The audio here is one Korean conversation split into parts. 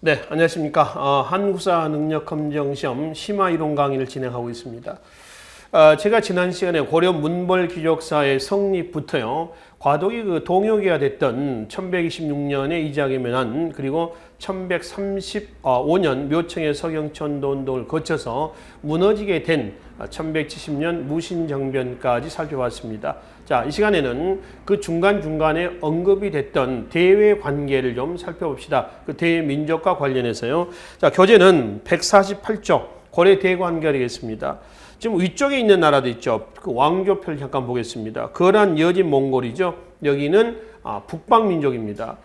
네, 안녕하십니까. 한국사 능력검정시험 심화 이론 강의를 진행하고 있습니다. 제가 지난 시간에 고려 문벌 귀족사의 성립부터요, 과도기 동요기가 됐던 1126년에 이자계면한, 그리고 1135년 묘청의 서경천도 운동을 거쳐서 무너지게 된 1170년 무신정변까지 살펴봤습니다. 자, 이 시간에는 그 중간중간에 언급이 됐던 대외 관계를 좀 살펴봅시다. 그 대외 민족과 관련해서요. 자, 교재는 148쪽 고려 대관계겠습니다. 지금 위쪽에 있는 나라도 있죠. 그 왕조표를 잠깐 보겠습니다. 거란 여진 몽골이죠. 여기는 북방민족입니다.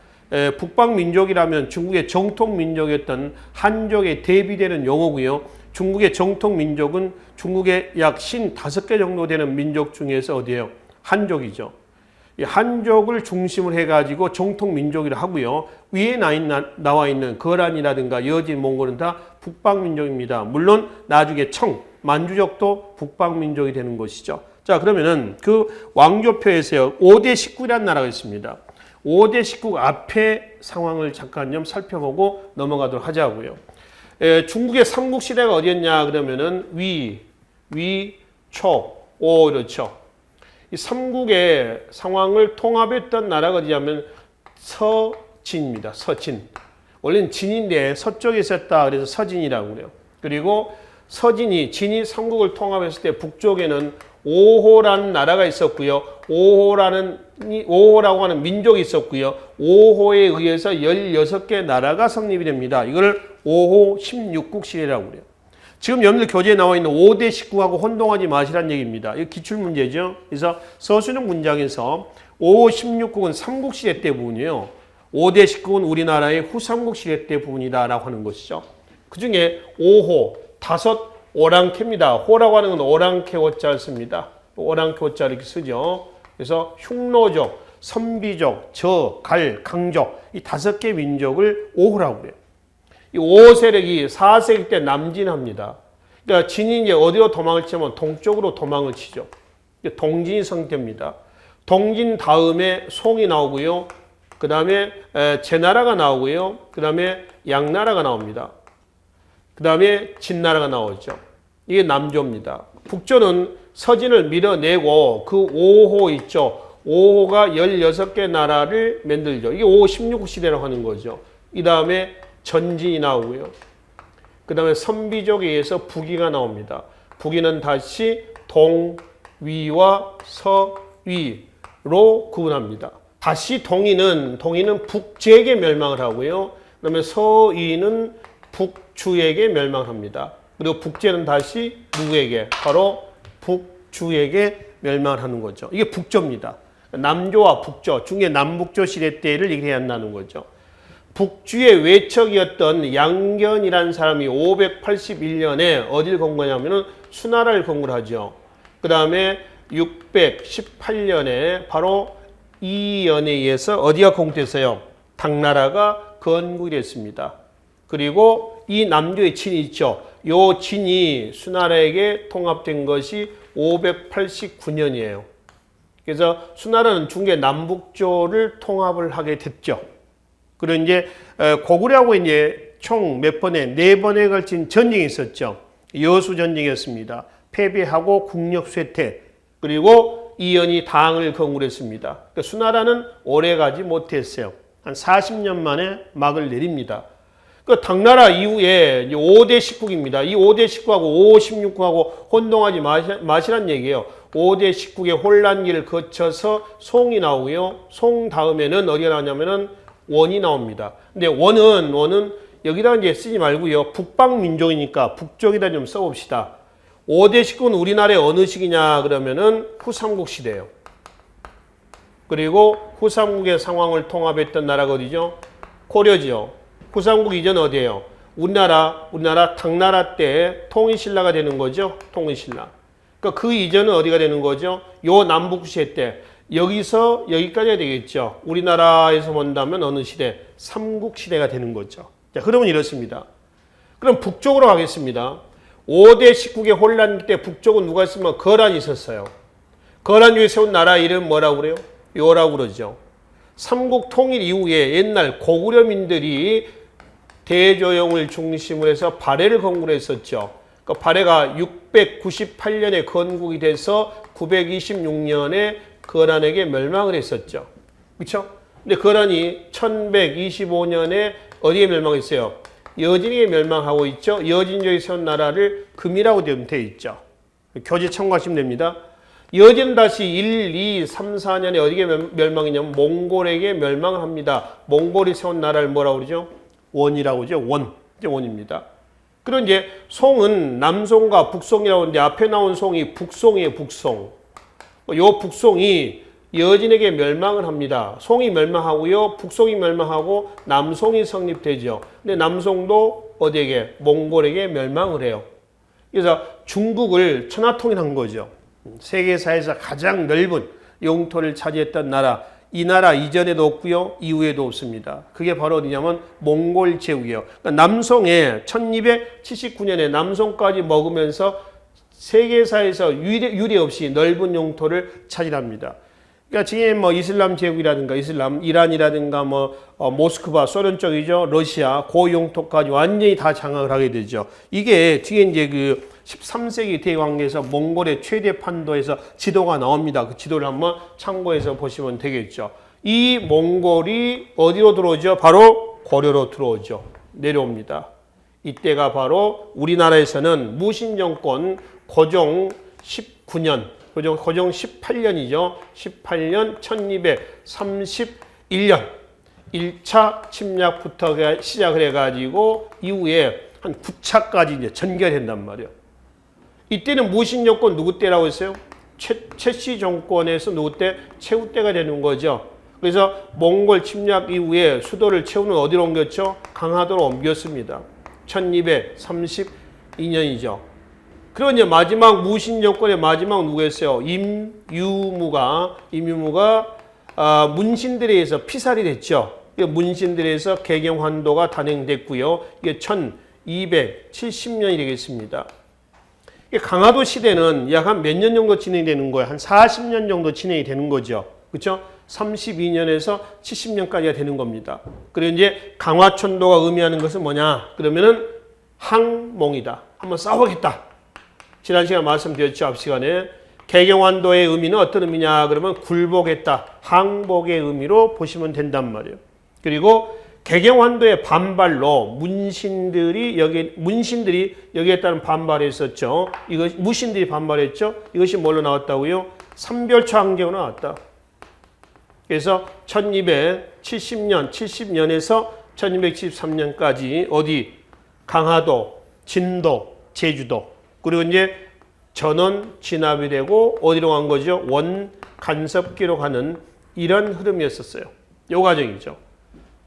북방민족이라면 중국의 정통민족이었던 한족에 대비되는 용어고요. 중국의 정통민족은 중국의 약 55개 정도 되는 민족 중에서 어디예요? 한족이죠. 이 한족을 중심으로 해가지고 정통민족이라 하고요. 위에 나와 있는 거란이라든가 여진 몽골은 다 북방민족입니다. 물론 나중에 만주족도 북방민족이 되는 것이죠. 자, 그러면은 그 왕조표에서요, 5대 19이라는 나라가 있습니다. 5대 19 앞에 상황을 잠깐 좀 살펴보고 넘어가도록 하자고요. 중국의 삼국시대가 어디였냐 그러면은 초, 오, 그렇죠. 이 삼국의 상황을 통합했던 나라가 어디냐면 서진입니다. 서진. 원래는 진인데 서쪽에 있었다. 그래서 서진이라고 그래요. 그리고 진이 삼국을 통합했을 때 북쪽에는 오호라는 나라가 있었고요. 오호라고 하는 민족이 있었고요. 오호에 의해서 16개 나라가 성립이 됩니다. 이걸 오호 16국 시대라고 그래요. 지금 여러분들 교재에 나와 있는 5대 19하고 혼동하지 마시라는 얘기입니다. 이거 기출문제죠. 그래서 서술형 문장에서 오호 16국은 삼국시대 때 부분이에요. 5대 19는 우리나라의 후삼국시대 때 부분이다라고 하는 것이죠. 그 중에 오호, 5 오랑캐입니다. 호라고 하는 건 오랑캐 호자를 씁니다. 오랑캐 호자 이렇게 쓰죠. 그래서 흉노족, 선비족, 갈, 강족 이 5개 민족을 오호라고 그래요. 이 오호 세력이 4세기 때 남진합니다. 그러니까 진이 이제 어디로 도망을 치면 동쪽으로 도망을 치죠. 동진이 성립됩니다. 동진 다음에 송이 나오고요. 그 다음에 제나라가 나오고요. 그 다음에 양나라가 나옵니다. 그 다음에 진나라가 나오죠. 이게 남조입니다. 북조는 서진을 밀어내고 그 5호 있죠. 5호가 16개 나라를 만들죠. 이게 5호 16국 시대라고 하는 거죠. 이 다음에 전진이 나오고요. 그 다음에 선비족에 의해서 북위가 나옵니다. 북위는 다시 동위와 서위로 구분합니다. 다시 동위는 북제에게 멸망을 하고요. 그 다음에 서위는 북주에게 멸망합니다. 그리고 북제는 다시 누구에게? 바로 북주에게 멸망을 하는 거죠. 이게 북조입니다. 남조와 북조, 중에 남북조 시대 때를 얘기해야 한다는 거죠. 북주의 외척이었던 양견이라는 사람이 581년에 어딜 건거냐면은 수나라를 건국을 하죠. 그 다음에 618년에 바로 이연에 의해서 어디가 건국됐어요? 당나라가 건국이 됐습니다. 그리고 이 남조의 진이 있죠. 요 진이 수나라에게 통합된 것이 589년이에요. 그래서 수나라는 중계 남북조를 통합을 하게 됐죠. 그리고 이제 고구려하고 이제 총 몇 번에 4번에 걸친 전쟁이 있었죠. 여수 전쟁이었습니다. 패배하고 국력 쇠퇴. 그리고 이연이 당을 건국했습니다. 그러니까 수나라는 오래 가지 못했어요. 한 40년 만에 막을 내립니다. 그 당나라 이후에 5대 19국입니다. 이 5대 19국하고 5, 16국하고 혼동하지 마시란 얘기예요. 5대 19국의 혼란기를 거쳐서 송이 나오고요. 송 다음에는 어디가 나오냐면은 원이 나옵니다. 근데 원은 여기다 이제 쓰지 말고요. 북방민족이니까 북쪽에다 좀 써봅시다. 5대 19는 우리나라의 어느 시기냐 그러면은 후삼국 시대예요. 그리고 후삼국의 상황을 통합했던 나라가 어디죠? 고려지요. 후삼국 이전 어디예요? 우리나라 당나라 때 통일신라가 되는 거죠. 통일신라. 그러니까 그 이전은 어디가 되는 거죠? 요 남북시대 때. 여기서 여기까지가 되겠죠. 우리나라에서 본다면 어느 시대? 삼국시대가 되는 거죠. 자, 그러면 이렇습니다. 그럼 북쪽으로 가겠습니다. 5대 19국의 혼란 때 북쪽은 누가 있으면 거란이 있었어요. 거란 위에 세운 나라 이름 뭐라고 그래요? 요라고 그러죠. 삼국 통일 이후에 옛날 고구려민들이 대조영을 중심으로 해서 발해를 건국을 했었죠. 그 발해가 698년에 건국이 돼서 926년에 거란에게 멸망을 했었죠. 그렇죠? 근데 거란이 1125년에 어디에 멸망했어요? 여진에게 멸망하고 있죠. 여진족이 세운 나라를 금이라고 되어 있죠. 교재 참고하시면 됩니다. 여진은 다시 1, 2, 3, 4년에 어디에 멸망했냐면 몽골에게 멸망을 합니다. 몽골이 세운 나라를 뭐라고 그러죠? 원이라고 그러죠. 원입니다. 그리고 이제 송은 남송과 북송이라고 하는데 앞에 나온 송이 북송이에요. 북송. 요 북송이 여진에게 멸망을 합니다. 송이 멸망하고요. 북송이 멸망하고 남송이 성립되죠. 근데 남송도 어디에게? 몽골에게 멸망을 해요. 그래서 중국을 천하통일한 거죠. 세계사에서 가장 넓은 영토를 차지했던 나라. 이 나라 이전에도 없고요. 이후에도 없습니다. 그게 바로 어디냐면 몽골 제국이에요. 그러니까 남송에 1279년에 남송까지 먹으면서 세계사에서 유례 없이 넓은 영토를 차지합니다. 그러니까 지금 뭐 이슬람 제국이라든가 이란이라든가 모스크바 소련 쪽이죠. 러시아 그 영토까지 완전히 다 장악을 하게 되죠. 이게 뒤에 이제 그 13세기 대관계에서 몽골의 최대 판도에서 지도가 나옵니다. 그 지도를 한번 참고해서 보시면 되겠죠. 이 몽골이 어디로 들어오죠? 바로 고려로 들어오죠. 내려옵니다. 이때가 바로 우리나라에서는 무신정권 고종 19년, 고종 18년이죠. 18년 1231년 1차 침략부터 시작을 해가지고 이후에 한 9차까지 이제 전개된단 말이에요. 이때는 무신정권 누구 때라고 했어요? 최씨 정권에서 누구 때? 최후 때가 되는 거죠. 그래서 몽골 침략 이후에 수도를 최후는 어디로 옮겼죠? 강화도로 옮겼습니다. 1232년이죠. 그리고 이제 마지막 무신정권의 마지막 누구였어요? 임유무가 문신들에 의해서 피살이 됐죠. 문신들에 의해서 개경환도가 단행됐고요. 이게 1270년이 되겠습니다. 강화도 시대는 약 한 몇 년 정도 진행되는 거예요? 한 40년 정도 진행이 되는 거죠. 그렇죠? 32년에서 70년까지가 되는 겁니다. 그리고 이제 강화천도가 의미하는 것은 뭐냐? 그러면은 항몽이다. 한번 싸우겠다. 지난 시간에 말씀드렸죠. 앞 시간에. 개경환도의 의미는 어떤 의미냐? 그러면 굴복했다. 항복의 의미로 보시면 된단 말이에요. 그리고 개경환도의 반발로 문신들이 여기에 따른 반발을 했었죠. 무신들이 반발했죠. 이것이 뭘로 나왔다고요? 삼별초 항쟁으로 나왔다. 그래서 1270년에서 1273년까지 어디? 강화도, 진도, 제주도. 그리고 이제 전원 진압이 되고 어디로 간 거죠? 원 간섭기로 가는 이런 흐름이었었어요. 이 과정이죠.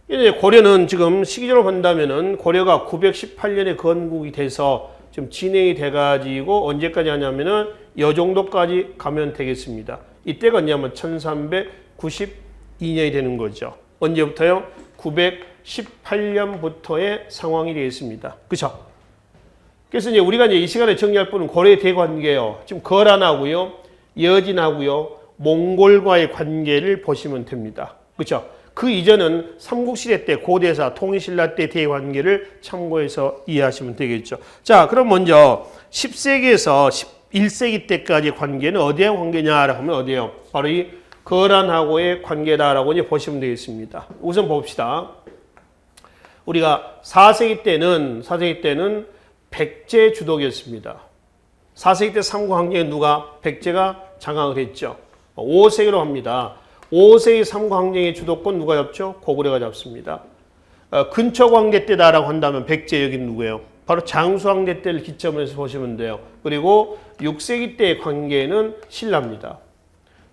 이제 고려는 지금 시기적으로 본다면은 고려가 918년에 건국이 돼서 지금 진행이 돼가지고 언제까지 하냐면은 요 정도까지 가면 되겠습니다. 이때가 언제냐면 1392년이 되는 거죠. 언제부터요? 918년부터의 상황이 되겠습니다. 그렇죠? 그래서 이제 우리가 이제 이 시간에 정리할 부분은 고려의 대관계예요. 지금 거란하고요, 여진하고요, 몽골과의 관계를 보시면 됩니다. 그렇죠? 그 이전은 삼국시대 때 고대사 통일신라 때 대관계를 참고해서 이해하시면 되겠죠. 자, 그럼 먼저 10세기에서 11세기 때까지 관계는 어디의 관계냐라고 하면 어디예요? 바로 이 거란하고의 관계다라고 이제 보시면 되겠습니다. 우선 봅시다. 우리가 4세기 때는 백제 주독이었습니다. 4세기 때 삼국항쟁에 누가? 백제가 장악을 했죠. 5세기로 합니다. 5세기 삼국항쟁의 주도권 누가 잡죠? 고구려가 잡습니다. 근처 관계 때다라고 한다면 백제 여기 누구예요? 바로 장수왕대 때를 기점으로 해서 보시면 돼요. 그리고 6세기 때의 관계는 신라입니다.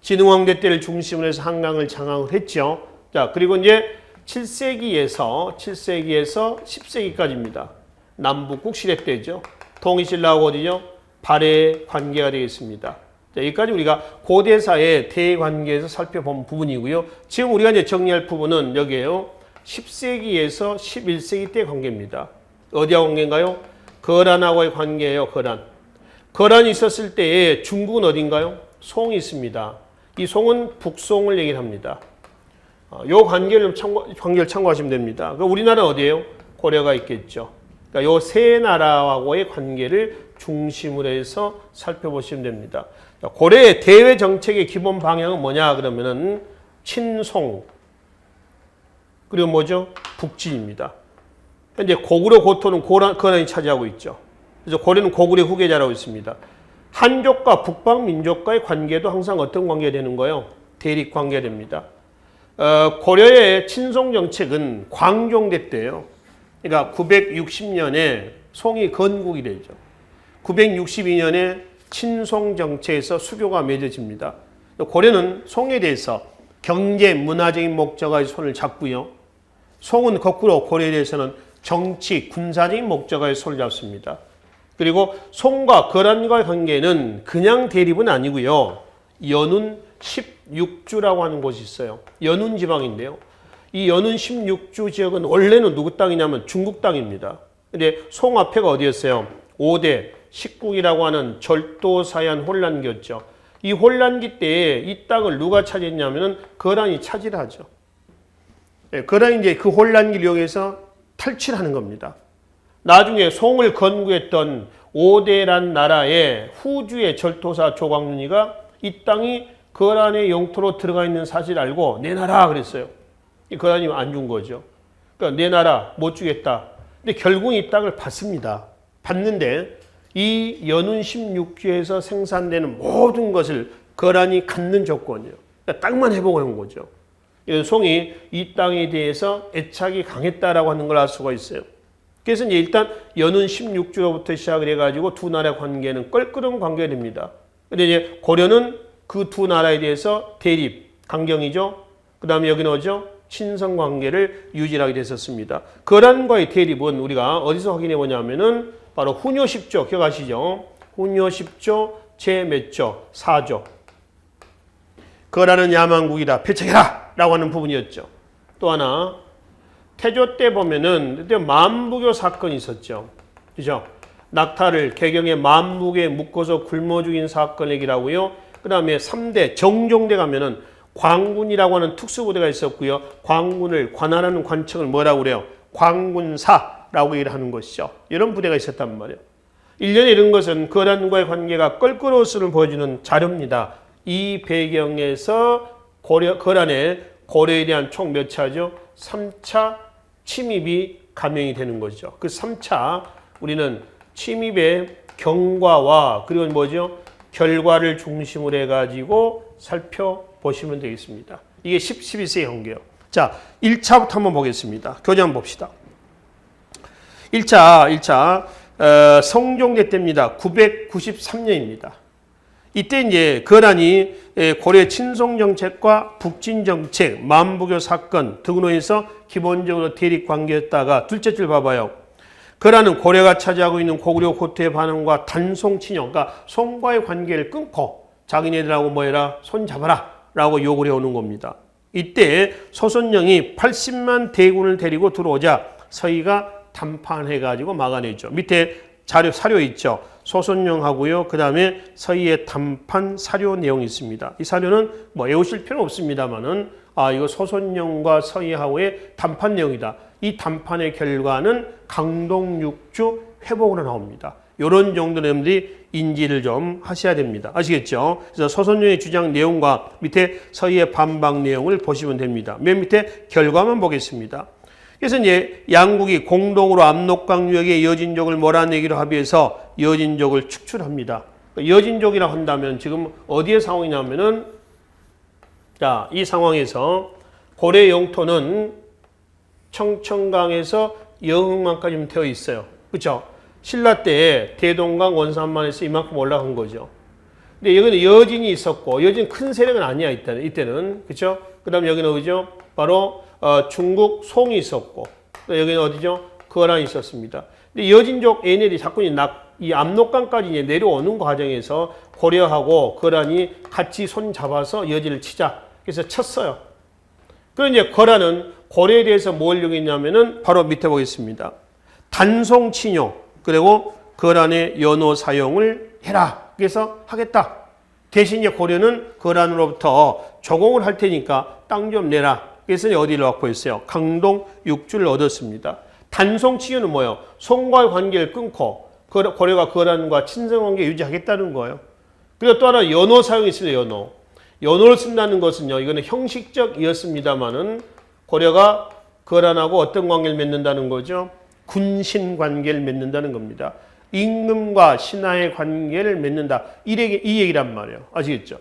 진흥왕대 때를 중심으로 해서 한강을 장악을 했죠. 자, 그리고 이제 7세기에서 10세기까지입니다. 남북국 시대 때죠. 통일신라하고 어디죠? 발해 관계가 되겠습니다. 자, 여기까지 우리가 고대사의 대관계에서 살펴본 부분이고요. 지금 우리가 이제 정리할 부분은 여기에요. 10세기에서 11세기 때 관계입니다. 어디하고 관계인가요? 거란하고의 관계예요. 거란이 있었을 때에 중국은 어딘가요? 송이 있습니다. 이 송은 북송을 얘기를 합니다. 요 관계를 참고하시면 됩니다. 우리나라는 어디예요? 고려가 있겠죠. 그러니까 요 세 나라하고의 관계를 중심으로 해서 살펴보시면 됩니다. 고려의 대외 정책의 기본 방향은 뭐냐 그러면은 친송 그리고 뭐죠? 북진입니다. 현재 고구려 고토는 고란이 차지하고 있죠. 그래서 고려는 고구려 후계자라고 있습니다. 한족과 북방 민족과의 관계도 항상 어떤 관계가 되는 거예요? 대립 관계가 됩니다. 고려의 친송 정책은 광종대 때예요. 그러니까 960년에 송이 건국이 되죠. 962년에 친송 정책에서 수교가 맺어집니다. 고려는 송에 대해서 경제, 문화적인 목적의 손을 잡고요. 송은 거꾸로 고려에 대해서는 정치, 군사적인 목적의 손을 잡습니다. 그리고 송과 거란과의 관계는 그냥 대립은 아니고요. 연운 16주라고 하는 곳이 있어요. 연운 지방인데요. 이 연운 16주 지역은 원래는 누구 땅이냐면 중국 땅입니다. 근데 송 앞에가 어디였어요? 5대 식국이라고 하는 절도사한 혼란기였죠. 이 혼란기 때에 이 땅을 누가 차지했냐면은 거란이 차지를 하죠. 거란이 이제 그 혼란기를 이용해서 탈취하는 겁니다. 나중에 송을 건국했던 5대란 나라의 후주의 절도사 조광윤이가 이 땅이 거란의 영토로 들어가 있는 사실을 알고 내놔라 그랬어요. 거란이 안 준 거죠. 그러니까 내놔라 못 주겠다. 근데 결국 이 땅을 받습니다. 받는데 이 연운 16주에서 생산되는 모든 것을 거란이 갖는 조건이에요. 그러니까 땅만 회복하는 거죠. 송이 이 땅에 대해서 애착이 강했다라고 하는 걸 알 수가 있어요. 그래서 이제 일단 연운 16주로부터 시작을 해가지고 두 나라의 관계는 껄끄러운 관계가 됩니다. 근데 이제 고려는 그 두 나라에 대해서 대립, 강경이죠. 그 다음에 여기는 뭐죠? 친선 관계를 유지하게 됐었습니다. 거란과의 대립은 우리가 어디서 확인해 보냐면은 바로 훈요 10조 기억하시죠? 훈요 10조 제 몇 조? 4조. 거란은 야만국이다. 폐척해라! 라고 하는 부분이었죠. 또 하나 태조 때 보면은 그때 만부교 사건이 있었죠. 그죠? 낙타를 개경에 만묵에 묶어서 굶어 죽인 사건 얘기라고요. 그 다음에 3대 정종대 가면은 광군이라고 하는 특수부대가 있었고요. 광군을 관할하는 관청을 뭐라고 그래요? 광군사라고 얘기를 하는 것이죠. 이런 부대가 있었단 말이에요. 일련의 이런 것은 거란과의 관계가 껄끄러웠음을 보여주는 자료입니다. 이 배경에서 고려에 대한 총 몇 차죠? 3차 침입이 감행이 되는 거죠. 그 3차 우리는 침입의 경과와 그리고 뭐죠? 결과를 중심으로 해가지고 살펴보시면 되겠습니다. 이게 11세 형계요. 자, 1차부터 한번 보겠습니다. 교재 한번 봅시다. 1차 성종대 때입니다. 993년입니다. 이때 이제 거란이 고려 친송 정책과 북진 정책, 만부교 사건 등으로 해서 기본적으로 대립 관계였다가 둘째 줄 봐봐요. 거란은 고려가 차지하고 있는 고구려 고토의 반응과 단송 친영, 그러니까 송과의 관계를 끊고 자기네들하고 뭐해라? 손 잡아라 라고 요구를 해오는 겁니다. 이때 소선영이 80만 대군을 데리고 들어오자 서희가 담판해가지고 막아내죠. 밑에 사료 있죠. 소선영하고요. 그 다음에 서희의 담판 사료 내용이 있습니다. 이 사료는 뭐 외우실 필요는 없습니다만은 이거 소선영과 서희하고의 담판 내용이다. 이 담판의 결과는 강동육주 회복으로 나옵니다. 이런 정도 내용들이 인지를 좀 하셔야 됩니다. 아시겠죠? 그래서 소선영의 주장 내용과 밑에 서희의 반박 내용을 보시면 됩니다. 맨 밑에 결과만 보겠습니다. 그래서 이제 양국이 공동으로 압록강 유역의 여진족을 몰아내기로 합의해서 여진족을 축출합니다. 여진족이라 한다면 지금 어디의 상황이냐면은 자, 이 상황에서 고려 영토는 청천강에서 영흥만까지 되어 있어요. 그렇죠? 신라 때 대동강 원산만에서 이만큼 올라간 거죠. 근데 여기는 여진이 있었고 여진 큰 세력은 아니야 이때는 그렇죠? 그다음 여기는 어디죠? 바로 중국 송이 있었고 여기는 어디죠? 거란이 있었습니다. 근데 여진족 얘네들이 자꾸 이 압록강까지 이제 내려오는 과정에서 고려하고 거란이 같이 손 잡아서 여진을 치자. 그래서 쳤어요. 그럼 이제 거란은 고려에 대해서 뭘 요구했냐면은 바로 밑에 보겠습니다. 단송 친요 그리고 거란의 연호 사용을 해라. 그래서 하겠다. 대신 이제 고려는 거란으로부터 조공을 할 테니까 땅 좀 내라. 그래서 어디를 확보했어요? 강동 6주를 얻었습니다. 단송 친유는 뭐예요? 송과의 관계를 끊고 고려가 거란과 친선관계 유지하겠다는 거예요. 그리고 또 하나 연호 사용이 있습니다. 연호. 연호를 쓴다는 것은요. 이거는 형식적이었습니다만은 고려가 거란하고 어떤 관계를 맺는다는 거죠? 군신 관계를 맺는다는 겁니다. 임금과 신하의 관계를 맺는다. 이 얘기란 말이에요. 아시겠죠?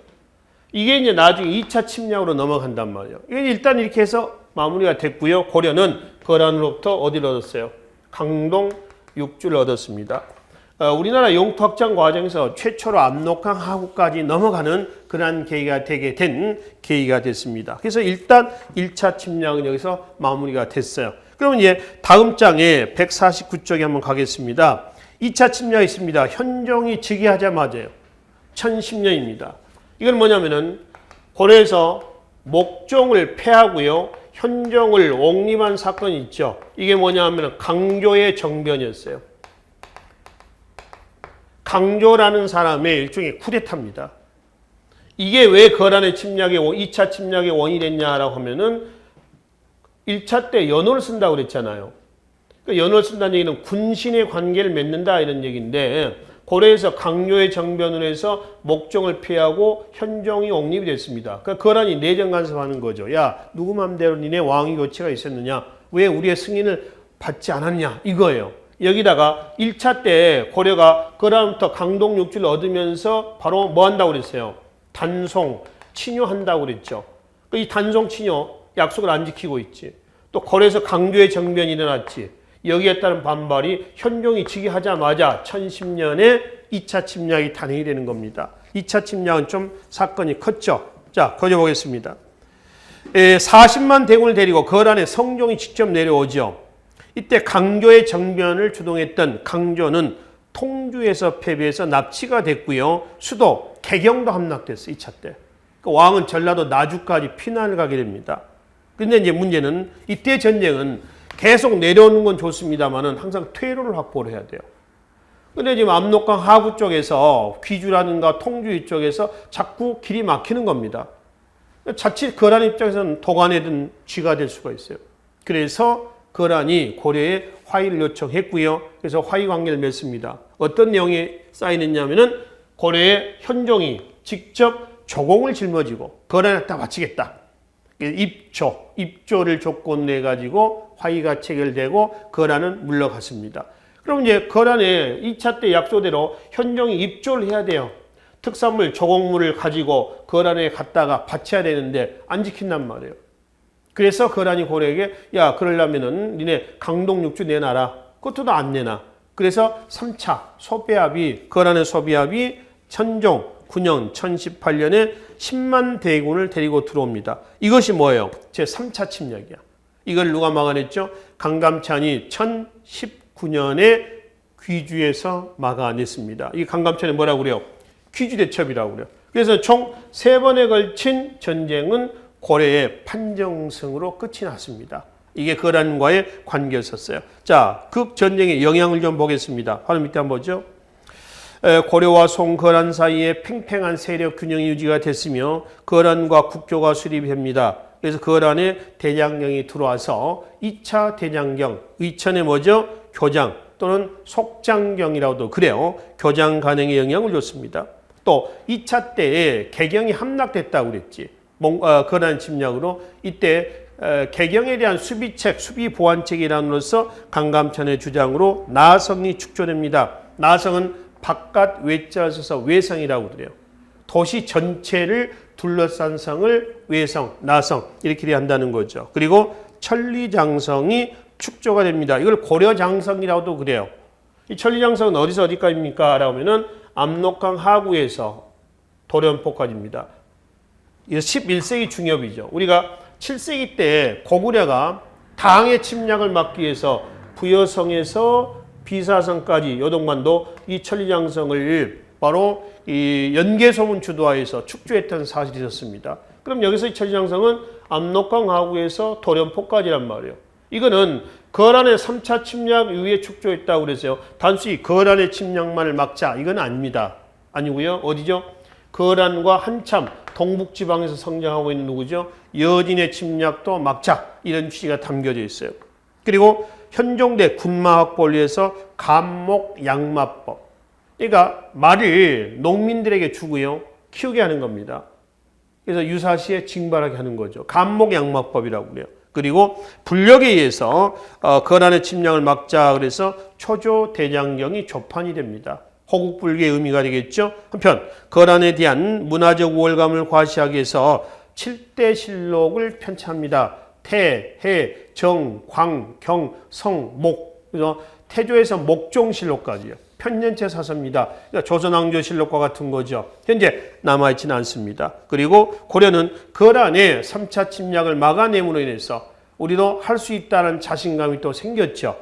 이게 이제 나중에 2차 침략으로 넘어간단 말이에요. 일단 이렇게 해서 마무리가 됐고요. 고려는 거란으로부터 어디를 얻었어요? 강동 6주를 얻었습니다. 우리나라 영토 확장 과정에서 최초로 압록강 하구까지 넘어가는 그러한 계기가 되게 된 계기가 됐습니다. 그래서 일단 1차 침략은 여기서 마무리가 됐어요. 그러면 이제 다음 장에 149쪽에 한번 가겠습니다. 2차 침략이 있습니다. 현종이 즉위하자마자요. 1010년입니다. 이건 뭐냐면은 고려에서 목종을 폐하고요. 현종을 옹립한 사건이 있죠. 이게 뭐냐면 강조의 정변이었어요. 강조라는 사람의 일종의 쿠데타입니다. 이게 왜 거란의 침략의 2차 침략의 원인이 됐냐라고 하면은 1차 때 연호를 쓴다고 그랬잖아요. 그러니까 연호를 쓴다는 얘기는 군신의 관계를 맺는다 이런 얘기인데 고려에서 강조의 정변을 해서 목종을 피하고 현종이 옹립이 됐습니다. 그러니까 거란이 내정 간섭하는 거죠. 야, 누구 맘대로 니네 왕위 교체가 있었느냐? 왜 우리의 승인을 받지 않았냐? 이거예요. 여기다가 1차 때 고려가 거란부터 강동 6주를 얻으면서 바로 뭐 한다고 그랬어요? 단송, 친유한다고 그랬죠. 이 단송, 친유 약속을 안 지키고 있지. 또 고려에서 강조의 정변이 일어났지. 여기에 따른 반발이 현종이 즉위하자마자 1010년에 2차 침략이 단행이 되는 겁니다. 2차 침략은 좀 사건이 컸죠. 자, 거쳐보겠습니다. 40만 대군을 데리고 거란에 성종이 직접 내려오죠. 이때 강조의 정변을 주동했던 강조는 통주에서 패배해서 납치가 됐고요. 수도 개경도 함락됐어요. 2차 때. 그러니까 왕은 전라도 나주까지 피난을 가게 됩니다. 근데 이제 문제는 이때 전쟁은 계속 내려오는 건 좋습니다만은 항상 퇴로를 확보를 해야 돼요. 근데 지금 압록강 하구 쪽에서 귀주라든가 통주 이쪽에서 자꾸 길이 막히는 겁니다. 자칫 거란 입장에서는 도관에 든 쥐가 될 수가 있어요. 그래서 거란이 고려에 화의를 요청했고요. 그래서 화의 관계를 맺습니다. 어떤 내용이 쌓이느냐면은 고려의 현종이 직접 조공을 짊어지고 거란에 갖다 바치겠다. 입조를 조건 내 가지고 화의가 체결되고 거란은 물러갔습니다. 그럼 이제 거란에 2차 때 약속대로 현종이 입조를 해야 돼요. 특산물, 조공물을 가지고 거란에 갔다가 바쳐야 되는데 안 지킨단 말이에요. 그래서 거란이 고려에게 야, 그러려면은 니네 강동 6주 내놔라. 그것도 안 내놔. 그래서 3차 소배합이 거란의 소배합이 천종 9년 1018년에 10만 대군을 데리고 들어옵니다. 이것이 뭐예요? 제 3차 침략이야. 이걸 누가 막아냈죠? 강감찬이 1019년에 귀주에서 막아냈습니다. 이 강감찬이 뭐라고 그래요? 귀주대첩이라고 그래요. 그래서 총 3번에 걸친 전쟁은 고려의 판정승으로 끝이 났습니다. 이게 거란과의 관계였었어요. 자, 그 전쟁의 영향을 좀 보겠습니다. 바로 밑에 한번 보죠. 고려와 송거란 사이에 팽팽한 세력 균형이 유지가 됐으며 거란과 국교가 수립됩니다. 그래서 거란에 대장경이 들어와서 2차 대장경, 의천의 뭐죠? 교장 또는 속장경이라고도 그래요. 교장 간행에 영향을 줬습니다. 또 2차 때에 개경이 함락됐다고 그랬지. 거란 침략으로 이때 개경에 대한 수비책, 수비 보완책이라는으로서 강감찬의 주장으로 나성이 축조됩니다. 나성은 바깥 외자를 써서 외성이라고 그래요. 도시 전체를 둘러싼 성을 외성, 나성 이렇게 한다는 거죠. 그리고 천리장성이 축조가 됩니다. 이걸 고려장성이라고도 그래요. 이 천리장성은 어디서 어디까지입니까? 라고 하면은 압록강 하구에서 도련포까지입니다. 이거 11세기 중엽이죠. 우리가 7세기 때 고구려가 당의 침략을 막기 위해서 부여성에서 비사성까지 요동반도 이 천리장성을 바로 이 연개소문 주도하에서 축조했던 사실이 있었습니다. 그럼 여기서 이 천리장성은 압록강 하구에서 도련포까지란 말이에요. 이거는 거란의 3차 침략 이후에 축조했다고 그랬어요. 단순히 거란의 침략만을 막자 이건 아닙니다. 아니고요. 어디죠? 거란과 한참 동북지방에서 성장하고 있는 누구죠? 여진의 침략도 막자 이런 취지가 담겨져 있어요. 그리고 현종대 군마학벌 위해서 감목양마법. 그러니까 말을 농민들에게 주고요. 키우게 하는 겁니다. 그래서 유사시에 징발하게 하는 거죠. 감목양마법이라고 그래요. 그리고 불력에 의해서 거란의 침략을 막자 그래서 초조대장경이 조판이 됩니다. 호국불기의 의미가 되겠죠. 한편 거란에 대한 문화적 우월감을 과시하기 위해서 7대 실록을 편찬합니다. 태, 해, 정, 광, 경, 성, 목. 그래서 태조에서 목종실록까지요. 편년체 사서입니다. 그러니까 조선왕조실록과 같은 거죠. 현재 남아있지는 않습니다. 그리고 고려는 거란의 3차 침략을 막아냄으로 인해서 우리도 할 수 있다는 자신감이 또 생겼죠.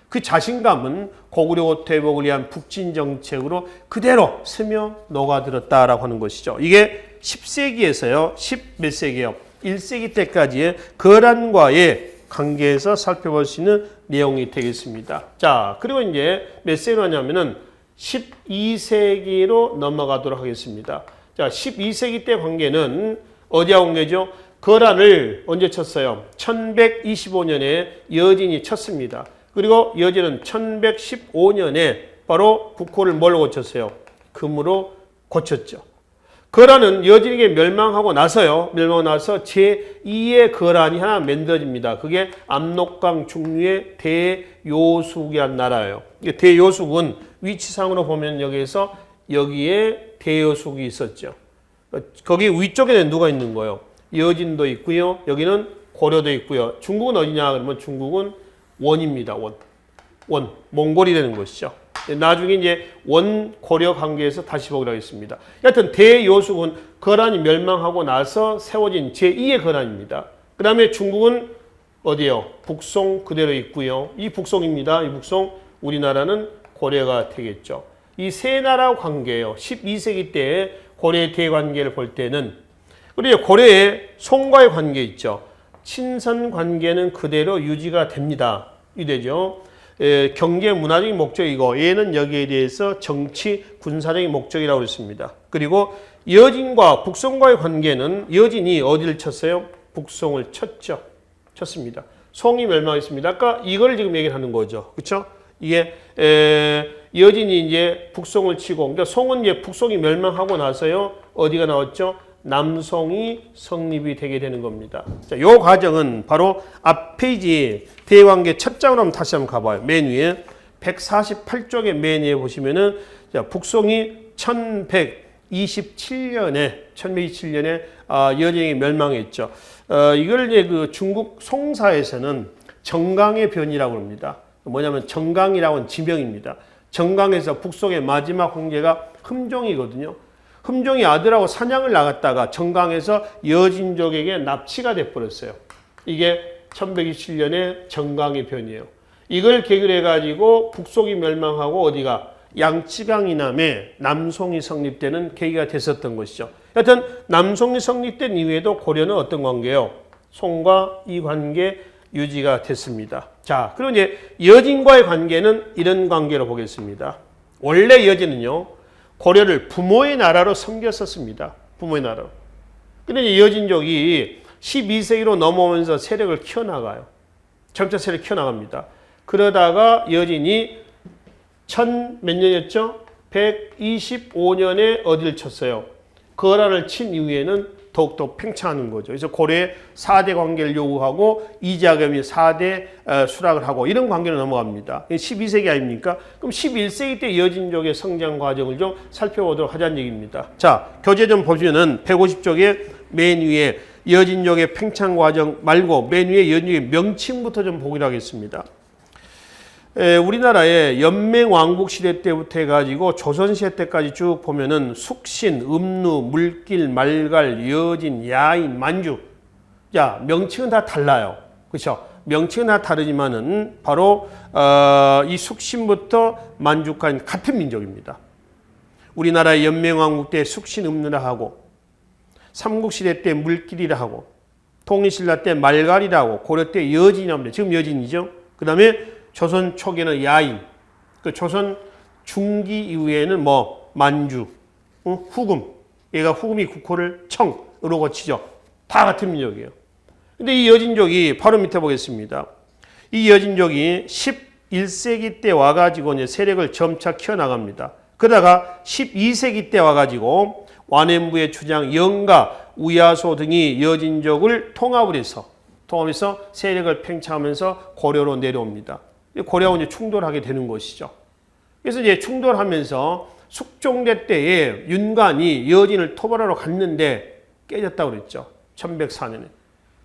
그 자신감은 고구려 퇴복을 위한 북진 정책으로 그대로 스며 녹아들었다라고 하는 것이죠. 이게 10세기에서요. 10 몇 세기요. 1세기 때까지의 거란과의 관계에서 살펴볼 수 있는 내용이 되겠습니다. 자, 그리고 이제 몇 세기로 하냐면은 12세기로 넘어가도록 하겠습니다. 자, 12세기 때 관계는 어디하고 관계죠? 거란을 언제 쳤어요? 1125년에 여진이 쳤습니다. 그리고 여진은 1115년에 바로 국호를 뭘로 고쳤어요? 금으로 고쳤죠. 거란은 여진에게 멸망하고 나서 제2의 거란이 하나 만들어집니다. 그게 압록강 중류의 대요숙이라는 나라예요. 대요숙은 위치상으로 보면 여기에 대요숙이 있었죠. 거기 위쪽에는 누가 있는 거예요? 여진도 있고요. 여기는 고려도 있고요. 중국은 어디냐 그러면 중국은 원입니다. 원. 몽골이 되는 것이죠. 나중에 이제 원고려 관계에서 다시 보기로 하겠습니다. 여하튼 대요숙은 거란이 멸망하고 나서 세워진 제2의 거란입니다. 그 다음에 중국은 어디예요? 북송 그대로 있고요. 이 북송입니다. 이 북송 우리나라는 고려가 되겠죠. 이 세 나라 관계예요. 12세기 때 고려의 대관계를 볼 때는 그리고 고려의 송과의 관계 있죠. 친선 관계는 그대로 유지가 됩니다. 이되죠. 경제 문화적인 목적이고 얘는 여기에 대해서 정치 군사적인 목적이라고 했습니다. 그리고 여진과 북송과의 관계는 여진이 어디를 쳤어요? 북송을 쳤습니다. 송이 멸망했습니다. 아까 이걸 지금 얘기하는 거죠. 그렇죠? 이게 여진이 이제 북송을 치고 그러니까 송은 이제 북송이 멸망하고 나서요. 어디가 나왔죠? 남송이 성립이 되게 되는 겁니다. 자, 요 과정은 바로 앞 페이지 대관계 첫 장으로 한번 다시 한번 가봐요. 맨 위에 148쪽의 맨 위에 보시면은 자, 북송이 1127년에 여진이 멸망했죠. 이걸 이제 그 중국 송사에서는 정강의 변이라고 합니다. 뭐냐면 정강이라고는 지명입니다. 정강에서 북송의 마지막 황제가 흠종이거든요. 흠종이 아들하고 사냥을 나갔다가 정강에서 여진족에게 납치가 돼버렸어요. 이게 1127년에 정강의 변이에요. 이걸 계기로 해가지고 북송이 멸망하고 어디가 양치강 이남에 남송이 성립되는 계기가 됐었던 것이죠. 하여튼 남송이 성립된 이후에도 고려는 어떤 관계예요? 송과 이 관계 유지가 됐습니다. 자, 그리고 이제 여진과의 관계는 이런 관계로 보겠습니다. 원래 여진은요. 고려를 부모의 나라로 섬겼었습니다. 부모의 나라로. 근데 여진족이 12세기로 넘어오면서 세력을 키워나가요. 점차 세력을 키워나갑니다. 그러다가 여진이 몇 년이었죠? 125년에 어디를 쳤어요? 거란을 친 이후에는 더욱더 팽창하는 거죠. 그래서 고려의 4대 관계를 요구하고 이자겸이 4대 수락을 하고 이런 관계로 넘어갑니다. 12세기 아닙니까? 그럼 11세기 때 여진족의 성장 과정을 좀 살펴보도록 하자는 얘기입니다. 자, 교재 좀 보시면은 150쪽에 맨 위에 여진족의 팽창 과정 말고 맨 위에 여진족의 명칭부터 좀 보기로 하겠습니다. 우리나라의 연맹왕국 시대 때부터 해가지고 조선시대 때까지 쭉 보면은 숙신, 음루, 물길, 말갈, 여진, 야인, 만주. 자, 명칭은 다 달라요. 그렇죠? 명칭은 다 다르지만은 바로 이 숙신부터 만주까지 같은 민족입니다. 우리나라의 연맹왕국 때 숙신, 음루라 하고 삼국시대 때 물길이라 하고 통일신라 때 말갈이라 하고 고려 때 여진이라고 합니다. 지금 여진이죠. 그 다음에 조선 초기에는 야인, 그 조선 중기 이후에는 만주, 후금, 얘가 후금이 국호를 청으로 고치죠. 다 같은 민족이에요. 근데 이 여진족이 바로 밑에 보겠습니다. 이 여진족이 11세기 때 와가지고 이제 세력을 점차 키워나갑니다. 그러다가 12세기 때 와가지고 완颜부의 주장 영가, 우야소 등이 여진족을 통합을 해서 세력을 팽창하면서 고려로 내려옵니다. 고려하고 이제 충돌하게 되는 것이죠. 그래서 이제 충돌하면서 숙종대 때에 윤관이 여진을 토벌하러 갔는데 깨졌다고 그랬죠. 1104년에.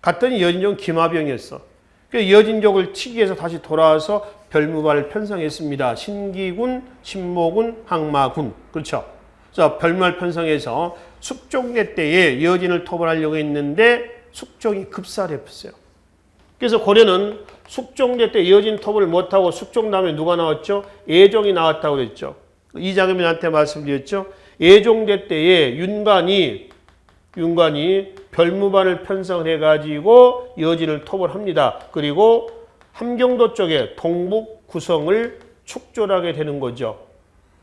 갔더니 여진족은 기마병이었어. 그래서 여진족을 치기 위해서 다시 돌아와서 별무발을 편성했습니다. 신기군, 신모군, 항마군. 그렇죠. 그래서 별무발 편성해서 숙종대 때에 여진을 토벌하려고 했는데 숙종이 급사를 했어요. 그래서 고려는 숙종대 때 여진 토벌을 못하고 숙종 다음에 누가 나왔죠? 예종이 나왔다고 그랬죠. 이장님한테 말씀드렸죠. 예종대 때에 윤관이 별무반을 편성을 해가지고 여진을 토벌합니다. 그리고 함경도 쪽에 동북 구성을 축조하게 되는 거죠.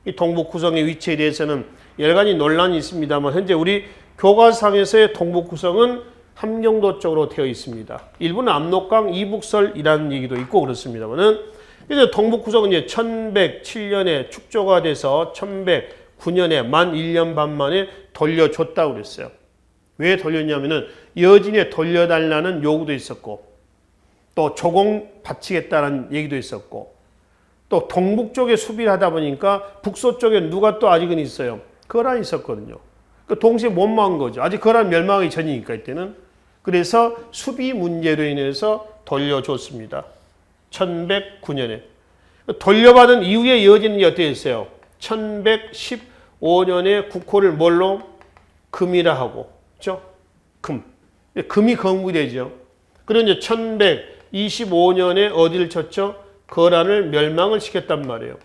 이 동북 구성의 위치에 대해서는 여러 가지 논란이 있습니다만 현재 우리 교과상에서의 동북 구성은 함경도 쪽으로 되어 있습니다. 일부는 압록강 이북설이라는 얘기도 있고 그렇습니다만은 그래서 동북 구성은 이제 1107년에 축조가 돼서 1109년에 만 1년 반 만에 돌려줬다고 그랬어요. 왜 돌렸냐면은 여진에 돌려달라는 요구도 있었고 또 조공 바치겠다는 얘기도 있었고 또 동북 쪽에 수비를 하다 보니까 북서쪽에 누가 또 아직은 있어요. 거란이 있었거든요. 그 동시에 못 막은 거죠. 아직 거란 멸망하기 전이니까 이때는. 그래서 수비 문제로 인해서 돌려줬습니다. 1109년에. 돌려받은 이후에 여진이 어떻게 했어요? 1115년에 국호를 뭘로? 금이라 하고. 그렇죠? 금. 금이 건국이 되죠. 그리고 이제 1125년에 어디를 쳤죠? 거란을 멸망을 시켰단 말이에요.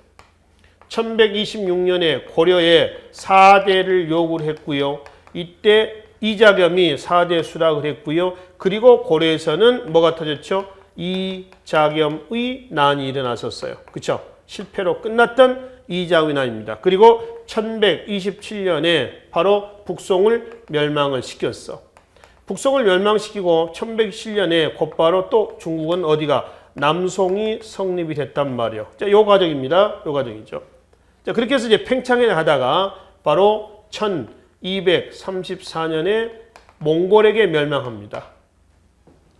1126년에 고려에 4대를 요구를 했고요. 이때 이자겸이 4대 수락을 했고요. 그리고 고려에서는 뭐가 터졌죠? 이자겸의 난이 일어났었어요. 그렇죠? 실패로 끝났던 이자겸의 난입니다. 그리고 1127년에 바로 북송을 멸망을 시켰어. 북송을 멸망시키고 1107년에 곧바로 또 중국은 어디가 남송이 성립이 됐단 말이에요. 자, 요 과정입니다. 요 과정이죠. 자, 그렇게 해서 이제 팽창해 가다가 바로 1234년에 몽골에게 멸망합니다.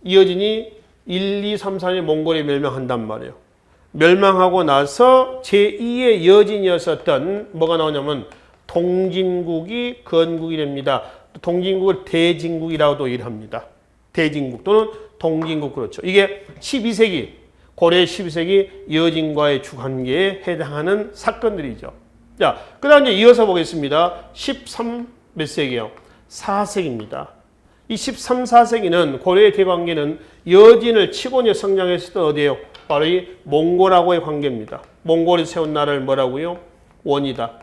이어진이 1, 2, 3, 4년에 몽골에 멸망한단 말이에요. 멸망하고 나서 제2의 여진이었었던 뭐가 나오냐면 동진국이 건국이 됩니다. 동진국을 대진국이라고도 일합니다. 대진국 또는 동진국 그렇죠. 이게 12세기 고려의 12세기 여진과의 주관계에 해당하는 사건들이죠. 자, 그 다음 이제 이어서 보겠습니다. 13 몇 세기요? 4세기입니다. 이 13, 4세기는 고려의 대관계는 여진을 치고 성장했었던 어디예요? 바로 이 몽골하고의 관계입니다. 몽골이 세운 나라를 뭐라고요? 원이다.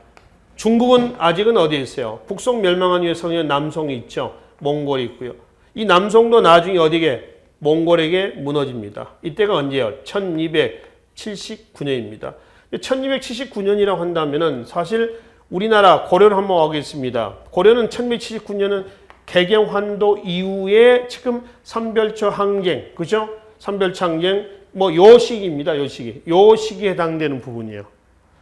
중국은 아직은 어디에 있어요? 북송 멸망한 이후에 성인 남송이 있죠. 몽골이 있고요. 이 남송도 나중에 어디게? 몽골에게 무너집니다. 이때가 언제예요? 1279년입니다. 1279년이라고 한다면은 사실 우리나라 고려를 한번 하겠습니다. 고려는 1279년은 개경환도 이후에 지금 삼별초 항쟁, 그죠? 삼별초 항쟁, 요 시기입니다. 요 시기에 해당되는 부분이에요.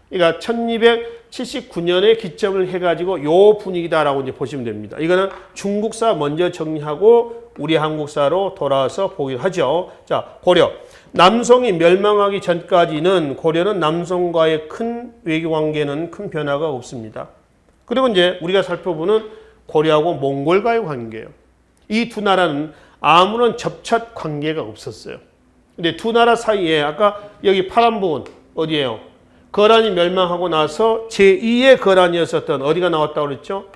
그러니까 1279년에 기점을 해가지고 요 분위기다라고 이제 보시면 됩니다. 이거는 중국사 먼저 정리하고 우리 한국사로 돌아와서 보기로 하죠. 자, 고려. 남송이 멸망하기 전까지는 고려는 남송과의 큰 외교 관계는 큰 변화가 없습니다. 그리고 이제 우리가 살펴보는 고려하고 몽골과의 관계예요. 이 두 나라는 아무런 접촉 관계가 없었어요. 근데 두 나라 사이에 아까 여기 파란 부분 어디예요? 거란이 멸망하고 나서 제2의 거란이었었던 어디가 나왔다고 그랬죠?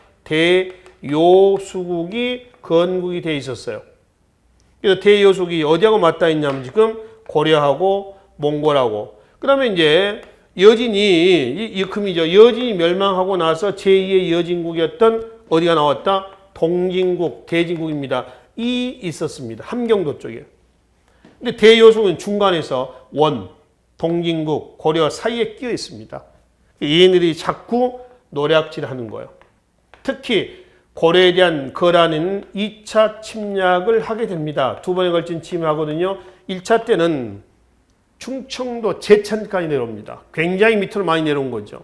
대요수국이 건국이 돼 있었어요. 그래서 대요수국이 어디하고 맞닿아 있냐면 지금 고려하고 몽골하고 그 다음에 이제 여진이 이 금이죠. 여진이 멸망하고 나서 제2의 여진국이었던 어디가 나왔다? 동진국, 대진국입니다. 이 있었습니다. 함경도 쪽에. 근데 대요수국은 중간에서 원, 동진국, 고려 사이에 끼어 있습니다. 얘네들이 자꾸 노략질하는 거예요. 특히 고려에 대한 거란은 2차 침략을 하게 됩니다. 두 번에 걸친 침략하거든요. 1차 때는 충청도 제천까지 내려옵니다. 굉장히 밑으로 많이 내려온 거죠.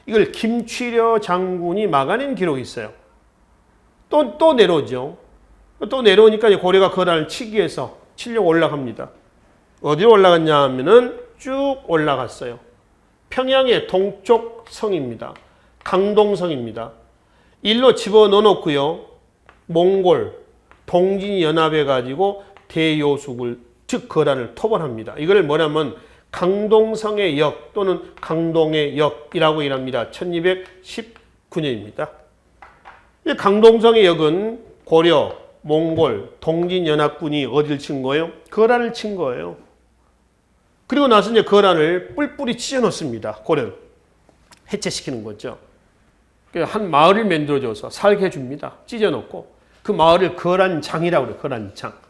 이걸 김취려 장군이 막아낸 기록이 있어요. 또 내려오죠. 또 내려오니까 이제 고려가 거란을 치기 위해서 치려고 올라갑니다. 어디로 올라갔냐 하면은 쭉 올라갔어요. 평양의 동쪽 성입니다. 강동성입니다. 일로 집어넣어 놓고요. 몽골, 동진이 연합해 가지고 대요숙을 즉 거란을 토벌합니다. 이걸 뭐냐면 강동성의 역 또는 강동의 역이라고 일합니다. 1219년입니다. 강동성의 역은 고려, 몽골, 동진 연합군이 어딜 친 거예요? 거란을 친 거예요. 그리고 나서 이제 거란을 뿔뿔이 찢어 놓습니다. 고려를 해체시키는 거죠. 한 마을을 만들어줘서 살게 해줍니다. 찢어 놓고 그 마을을 거란장이라고 그래요. 거란장.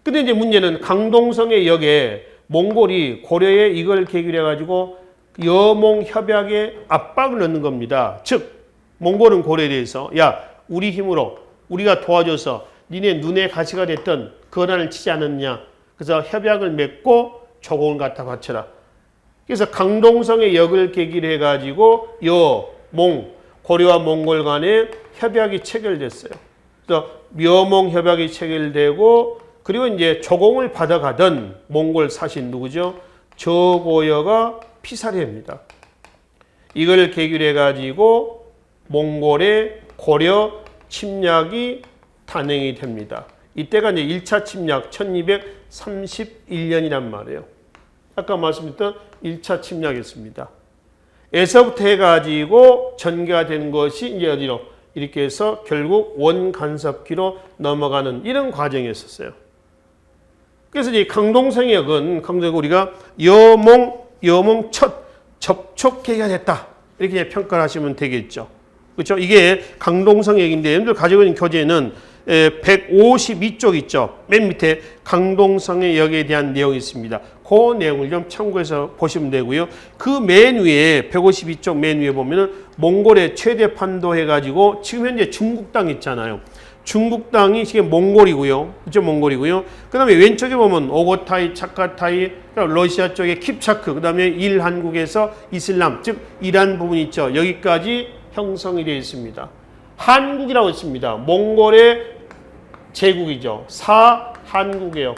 근데 이제 문제는 강동성의 역에 몽골이 고려에 이걸 계기로 해가지고 여몽 협약에 압박을 넣는 겁니다. 즉 몽골은 고려에 대해서 야 우리 힘으로 우리가 도와줘서 니네 눈의 가시가 됐던 거란을 치지 않았냐. 그래서 협약을 맺고 조공을 갖다 바쳐라. 그래서 강동성의 역을 계기로 해가지고 여몽 고려와 몽골 간에 협약이 체결됐어요. 그래서 여몽 협약이 체결되고 그리고 이제 조공을 받아가던 몽골 사신 누구죠? 저고여가 피살입니다. 이걸 계기로 해가지고 몽골의 고려 침략이 단행이 됩니다. 이때가 이제 1차 침략 1231년이란 말이에요. 아까 말씀드렸던 1차 침략이었습니다. 에서부터 해가지고 전개가 된 것이 이제 어디로? 이렇게 해서 결국 원간섭기로 넘어가는 이런 과정이었어요. 그래서 이 강동성역은 우리가 여몽 첫 접촉 계기가 됐다. 이렇게 평가를 하시면 되겠죠. 그렇죠? 이게 강동성역인데 여러분들 가지고 있는 교재는 152쪽 있죠. 맨 밑에 강동성의 역에 대한 내용이 있습니다. 그 내용을 좀 참고해서 보시면 되고요. 그 맨 위에 152쪽 맨 위에 보면은 몽골의 최대 판도 해가지고 지금 현재 중국 땅 있잖아요. 중국 땅이 지금 몽골이고요. 그죠? 몽골이고요. 그 다음에 왼쪽에 보면 오고타이, 차카타이, 러시아 쪽에 킵차크, 그 다음에 일한국에서 이슬람, 즉 이란 부분 있죠. 여기까지 형성이 되어 있습니다. 한국이라고 있습니다. 몽골의 제국이죠. 사한국이에요.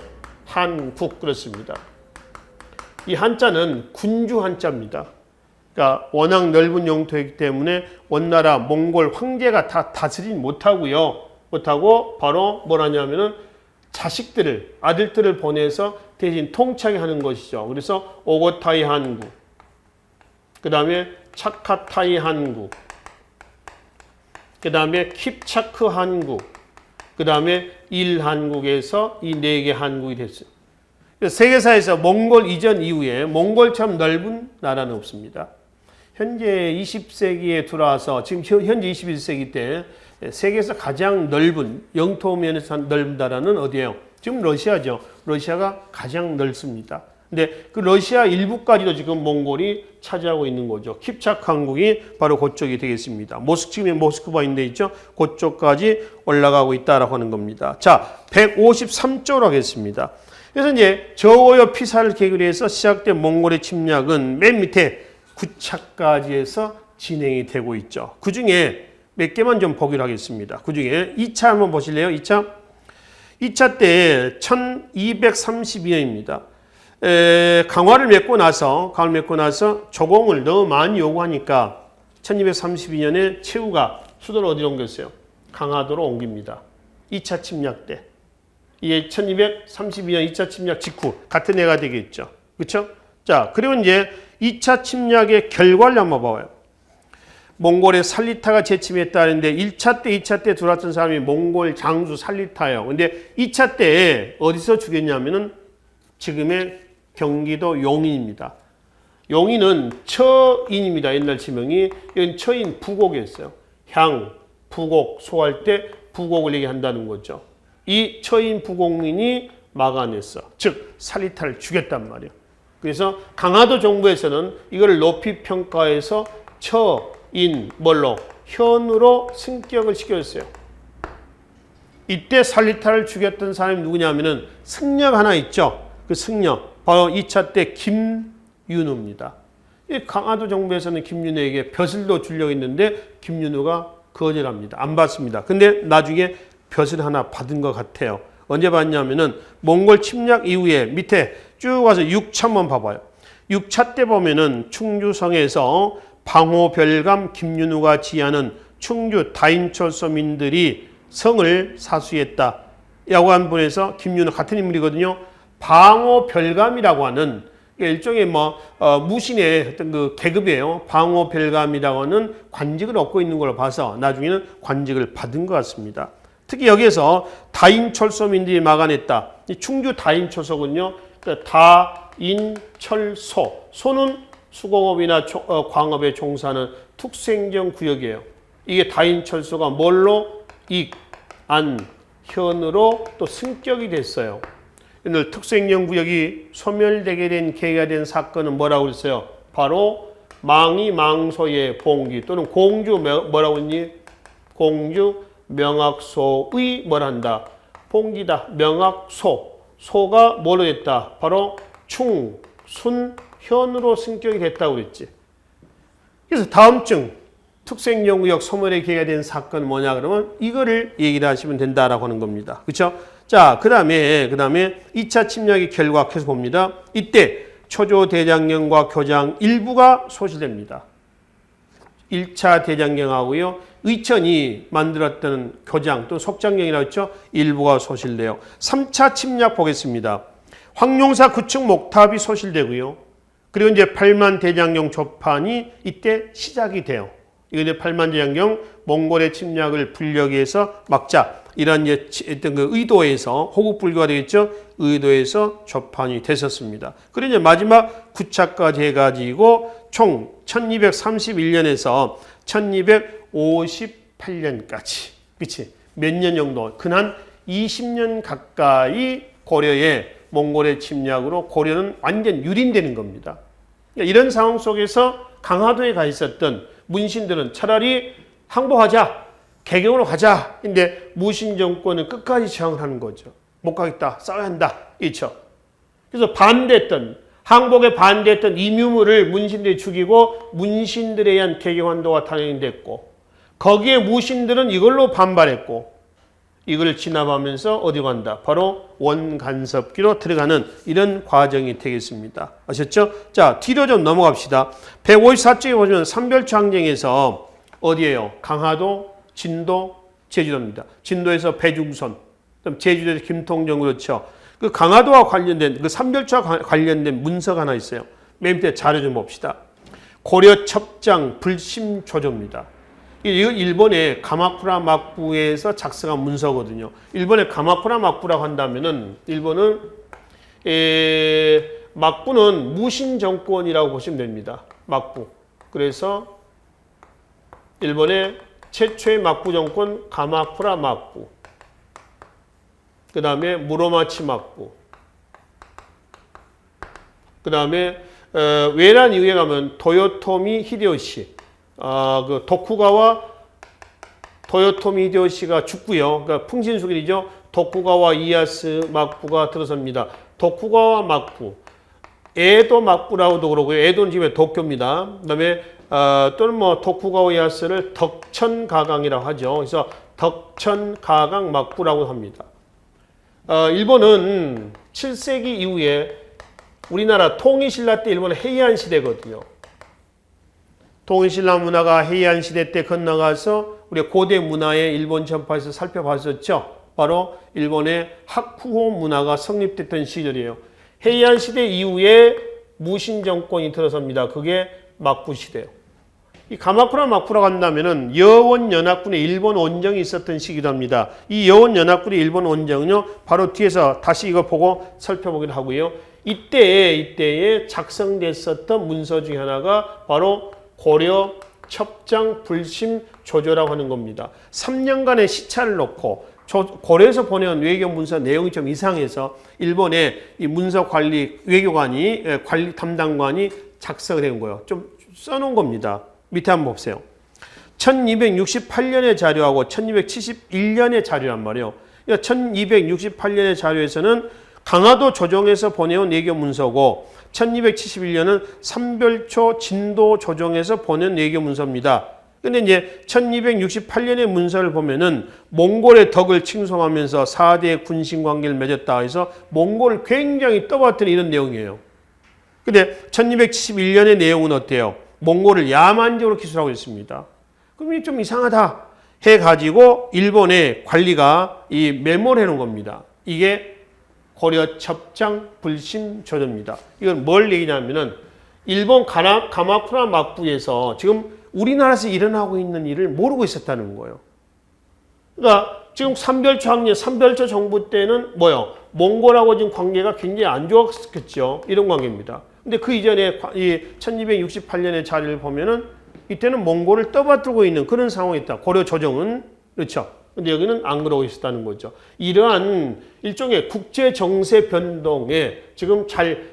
한국 그렇습니다. 이 한자는 군주 한자입니다. 그러니까 워낙 넓은 영토이기 때문에 원나라 몽골 황제가 다 다스리지 못하고 바로 뭐라냐면은 자식들을 아들들을 보내서 대신 통치하게 하는 것이죠. 그래서 오고타이 한국, 그 다음에 차카타이 한국, 그 다음에 킵차크 한국, 그 다음에 일한국에서 이 4개 한국이 됐어요. 세계사에서 몽골 이전 이후에 몽골처럼 넓은 나라는 없습니다. 현재 20세기에 들어와서 지금 현재 21세기 때 세계에서 가장 넓은 영토 면에서 넓은 나라는 어디예요? 지금 러시아죠. 러시아가 가장 넓습니다. 근데 그 러시아 일부까지도 지금 몽골이 차지하고 있는 거죠. 킵차크 한국이 바로 그쪽이 되겠습니다. 지금 모스크바 있는 데 있죠. 그쪽까지 올라가고 있다라고 하는 겁니다. 자, 153조로 하겠습니다. 그래서 이제 저고여 피살을 계기로 해서 시작된 몽골의 침략은 맨 밑에 9차까지 해서 진행이 되고 있죠. 그 중에 몇 개만 좀 보기로 하겠습니다. 그 중에 2차 한번 보실래요? 2차 때 1232년입니다. 강화를 맺고 나서 조공을 너무 많이 요구하니까 1232년에 최후가 수도를 어디로 옮겼어요? 강화도로 옮깁니다. 2차 침략 때. 이게 1232년 2차 침략 직후 같은 해가 되겠죠. 그렇죠? 자, 그리고 이제 2차 침략의 결과를 한번 봐봐요. 몽골의 살리타가 재침했다는데 1차 때, 2차 때 들어왔던 사람이 몽골 장수 살리타예요. 근데 2차 때 어디서 죽였냐면은 지금의 경기도 용인입니다. 용인은 처인입니다. 옛날 지명이. 이건 처인 부곡이었어요. 향, 부곡, 소할 때 부곡을 얘기한다는 거죠. 이 처인 부곡민이 막아냈어. 즉 살리타를 죽였단 말이에요. 그래서 강화도 정부에서는 이거를 높이 평가해서 현으로 승격을 시켰어요. 이때 살리타를 죽였던 사람이 누구냐면은 승려 하나 있죠. 그 승려 바로 2차 때 김윤우입니다. 강화도 정부에서는 김윤우에게 벼슬도 주려고 했는데 김윤우가 거절합니다. 안 받습니다. 근데 나중에 벼슬 하나 받은 것 같아요. 언제 받냐면은 몽골 침략 이후에 밑에 쭉 가서 6차 한번 봐봐요. 6차 때 보면은 충주성에서 방호별감 김윤우가 지휘하는 충주 다인철서민들이 성을 사수했다. 라고 한 분에서 김윤우 같은 인물이거든요. 방호별감이라고 하는 일종의 무신의 어떤 그 계급이에요. 방호별감이라고 하는 관직을 얻고 있는 걸 봐서 나중에는 관직을 받은 것 같습니다. 특히 여기에서 다인철소민들이 막아냈다. 이 충주 다인철소군요. 다인철소. 소는 수공업이나 광업에 종사하는 특수행정 구역이에요. 이게 다인철소가 뭘로? 익, 안, 현으로 또 승격이 됐어요. 오늘 특수행정구역이 소멸되게 된 계기가 된 사건은 뭐라고 그랬어요? 바로 망이 망소의 봉기 또는 공주 뭐라고 했니? 공주 명악소의 뭐란다? 봉기다. 명악소. 소가 뭐로 됐다? 바로 충, 순, 현으로 승격이 됐다고 그랬지. 그래서 다음 중 특수행정구역 소멸의 계기가 된 사건은 뭐냐 그러면 이거를 얘기를 하시면 된다라고 하는 겁니다. 그렇죠? 자, 그 다음에 2차 침략의 결과 계속 봅니다. 이때 초조 대장경과 교장 일부가 소실됩니다. 1차 대장경하고요. 의천이 만들었던 교장 또 속장경이라고 했죠. 일부가 소실돼요. 3차 침략 보겠습니다. 황룡사 구축 목탑이 소실되고요. 그리고 이제 팔만 대장경 조판이 이때 시작이 돼요. 이거 이제 팔만 대장경 몽골의 침략을 불려기 위해서 막자. 이런 이제 어떤 그 의도에서 호국불교가 되겠죠. 의도에서 조판이 됐었습니다. 그리고 이제 마지막 9차까지 해가지고 총 1231년에서 1258년까지. 그치? 몇 년 정도? 근한 20년 가까이 고려의 몽골의 침략으로 고려는 완전 유린되는 겁니다. 그러니까 이런 상황 속에서 강화도에 가 있었던 문신들은 차라리 항복하자. 개경으로 가자. 근데 무신 정권은 끝까지 저항을 하는 거죠. 못 가겠다. 싸워야 한다. 그렇죠. 그래서 반대했던 항복에 반대했던 이묘무를 문신들이 죽이고 문신들에 의한 개경환도가 단행됐고 거기에 무신들은 이걸로 반발했고 이걸 진압하면서 어디 간다? 바로 원간섭기로 들어가는 이런 과정이 되겠습니다. 아셨죠? 자, 뒤로 좀 넘어갑시다. 154쪽에 보시면 삼별초항쟁에서 어디예요? 강화도, 진도, 제주도입니다. 진도에서 배중선, 제주도에서 김통정 그렇죠. 그 강화도와 관련된 그 삼별초와 관련된 문서가 하나 있어요. 맨 밑에 자료 좀 봅시다. 고려 첩장 불심조조입니다. 이건 일본의 가마쿠라 막부에서 작성한 문서거든요. 일본의 가마쿠라 막부라고 한다면은 일본은 막부는 무신 정권이라고 보시면 됩니다. 막부. 그래서 일본의 최초의 막부 정권 가마쿠라 막부. 그 다음에 무로마치 막부. 그 다음에 외란 이후에 가면 도요토미 히데요시. 그 도쿠가와 도요토미 히데요시가 죽고요. 그러니까 풍신수길이죠. 도쿠가와 이에야스 막부가 들어섭니다. 도쿠가와 막부. 에도 막부라고도 그러고요. 에도는 지금 도쿄입니다. 그다음에 또는 도쿠가와 이에야스를 덕천가강이라고 하죠. 그래서 덕천가강 막부라고 합니다. 일본은 7세기 이후에 우리나라 통일신라 때 일본은 헤이안 시대거든요. 통일신라 문화가 헤이안 시대 때 건너가서 우리 고대 문화의 일본 전파에서 살펴봤었죠. 바로 일본의 하쿠호 문화가 성립됐던 시절이에요. 헤이안 시대 이후에 무신 정권이 들어섭니다. 그게 막부 시대예요. 이 가마쿠라 막부라고 한다면은 여원 연합군의 일본 원정이 있었던 시기도 합니다. 이 여원 연합군의 일본 원정은요, 바로 뒤에서 다시 이거 보고 살펴보기로 하고요. 이때에 작성됐었던 문서 중에 하나가 바로 고려 첩장 불심 조조라고 하는 겁니다. 3년간의 시차를 놓고 고려에서 보내온 외교 문서 내용이 좀 이상해서 일본의 이 문서 관리 외교관이 관리 담당관이 작성을 한 거예요. 좀 써놓은 겁니다. 밑에 한번 보세요. 1268년의 자료하고 1271년의 자료란 말이에요. 1268년의 자료에서는 강화도 조정에서 보내온 내교 문서고 1271년은 삼별초 진도 조정에서 보낸 내교 문서입니다. 근데 이제 1268년의 문서를 보면은 몽골의 덕을 칭송하면서 4대 군신 관계를 맺었다 해서 몽골을 굉장히 떠받드는 이런 내용이에요. 근데 1271년의 내용은 어때요? 몽골을 야만적으로 기술하고 있습니다. 그럼 이게 좀 이상하다 해가지고 일본의 관리가 이 메모를 해놓은 겁니다. 이게 고려 첩장 불심 조조입니다. 이건 뭘 얘기냐면은 일본 가마쿠라 막부에서 지금 우리나라에서 일어나고 있는 일을 모르고 있었다는 거예요. 그러니까 지금 삼별초 정부 때는 뭐요? 몽골하고 지금 관계가 굉장히 안 좋았겠죠. 이런 관계입니다. 근데 그 이전에 이 1268년의 자리를 보면은 이때는 몽골을 떠받들고 있는 그런 상황이 있다. 고려 조정은 그렇죠. 근데 여기는 안 그러고 있었다는 거죠. 이러한 일종의 국제 정세 변동에 지금 잘